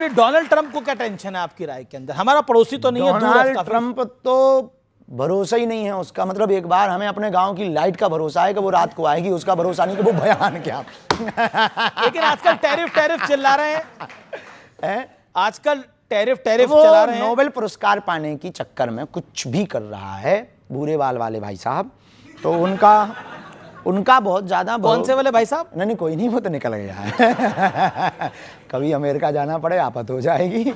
Donald Trump को क्या tension है आपकी राय के अंदर? हमारा पड़ोसी तो नहीं है, दूर है डोनाल्ड काफी। ट्रंप तो भरोसा ही नहीं है उसका। मतलब एक बार हमें अपने गांव की लाइट का भरोसा है कि वो रात को आएगी, उसका भरोसा नहीं कि वो बयान क्या। लेकिन आजकल टैरिफ चिल्ला रहे हैं, आजकल टैरिफ वो चला रहे हैं। नोबेल पुरस्कार पाने की चक्कर में कुछ भी कर रहा है भूरे बाल वाले भाई साहब, तो उनका बहुत ज्यादा। कौन से वाले भाई साहब? नहीं कोई नहीं, वो तो निकल गया है। कभी अमेरिका जाना पड़े आफत हो जाएगी।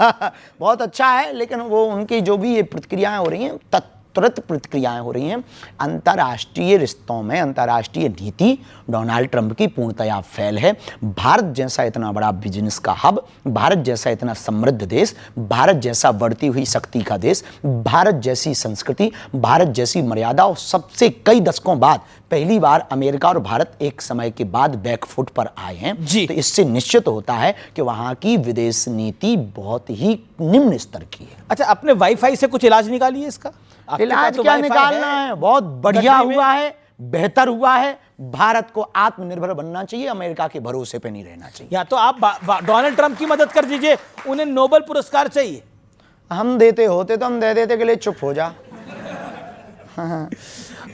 बहुत अच्छा है, लेकिन वो उनकी जो भी ये प्रतिक्रियाएं हो रही हैं, तुरंत प्रतिक्रियाएं हो रही हैं। अंतर्राष्ट्रीय रिश्तों में अंतर्राष्ट्रीय नीति डोनाल्ड ट्रंप की पूर्णतया फेल है। भारत जैसा इतना बड़ा बिजनेस का हब, भारत जैसा इतना समृद्ध देश, भारत जैसा बढ़ती हुई शक्ति का देश, भारत जैसी संस्कृति, भारत जैसी मर्यादा, और सबसे कई दशकों बाद पहली बार अमेरिका और भारत एक समय के बाद बैकफुट पर आए हैं जी। तो इससे निश्चित होता है कि वहां की विदेश नीति बहुत ही निम्न स्तर की है। अच्छा, अपने वाईफाई से कुछ इलाज निकालिए इसका। इलाज क्या निकालना है, बहुत बढ़िया हुआ है, बेहतर हुआ है। भारत को आत्मनिर्भर बनना चाहिए, अमेरिका के भरोसे पे नहीं रहना चाहिए। या तो आप डोनाल्ड ट्रंप की मदद कर दीजिए, उन्हें नोबेल पुरस्कार चाहिए। हम देते होते तो हम दे देते के लिए चुप हो जा।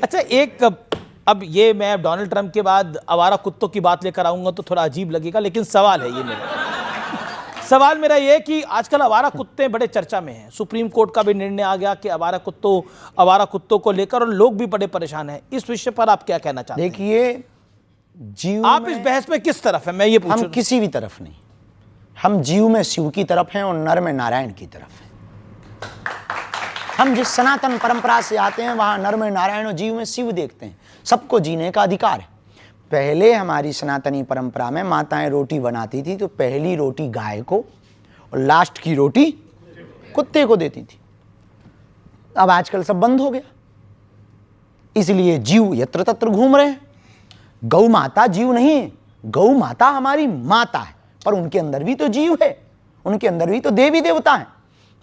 अच्छा, अब ये मैं डोनाल्ड ट्रंप के बाद आवारा कुत्तों की बात लेकर आऊंगा तो थोड़ा अजीब लगेगा, लेकिन सवाल है ये सवाल मेरा ये कि आजकल आवारा कुत्ते बड़े चर्चा में हैं। सुप्रीम कोर्ट का भी निर्णय आ गया कि आवारा कुत्तों को लेकर, और लोग भी बड़े परेशान हैं। इस विषय पर आप क्या कहना चाहते हैं? देखिए, जीव आप इस बहस में किस तरफ हैं, मैं ये पूछूं? हम किसी भी तरफ नहीं, हम जीव में शिव की तरफ हैं और नर में नारायण की तरफ हैं। हम जिस सनातन परंपरा से आते हैं वहां नर में नारायण और जीव में शिव देखते हैं। सबको जीने का अधिकार है। पहले हमारी सनातनी परंपरा में माताएं रोटी बनाती थी तो पहली रोटी गाय को और लास्ट की रोटी कुत्ते को देती थी। अब आजकल सब बंद हो गया, इसलिए जीव यत्र तत्र घूम रहे हैं। गौ माता जीव नहीं है, गौ माता हमारी माता है, पर उनके अंदर भी तो जीव है, उनके अंदर भी तो देवी देवता है।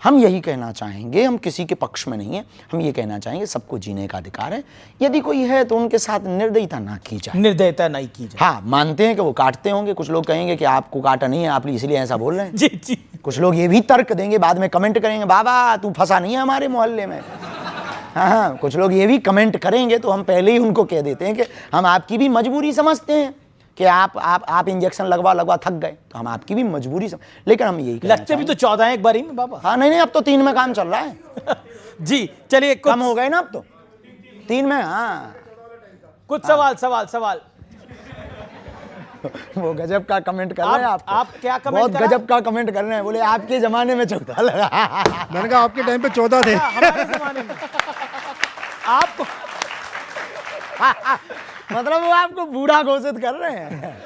हम यही कहना चाहेंगे, हम किसी के पक्ष में नहीं है, हम ये कहना चाहेंगे सबको जीने का अधिकार है। यदि कोई है तो उनके साथ निर्दयता ना की जाए। निर्दयता नहीं की जाए। हाँ, मानते हैं कि वो काटते होंगे, कुछ लोग कहेंगे कि आपको काटा नहीं है, आप इसलिए ऐसा बोल रहे हैं। जी जी। कुछ लोग ये भी तर्क देंगे, बाद में कमेंट करेंगे, बाबा तू फंसा नहीं है हमारे मोहल्ले में। हाँ, कुछ लोग ये भी कमेंट करेंगे, तो हम पहले ही उनको कह देते हैं कि हम आपकी भी मजबूरी समझते हैं कि आप इंजेक्शन लगवा थक गए, तो हम आपकी भी मजबूरी लेकिन हम यही लगते भी तो 14 है एक बार ही में बाबा। हाँ, नहीं अब तो 3 में काम चल रहा है। जी चलिए, कम हो गए ना अब तो 3 में। हाँ, कुछ सवाल। वो गजब का कमेंट कर रहे हैं आप क्या कमेंट बहुत गजब का कमेंट कर रहे हैं। बोले आपके जमाने में 14 लगा। मैंने कहा आपके टाइम पे 14 थे। हमारे जमाने में आप मतलब वो आपको बूढ़ा घोषित कर रहे हैं।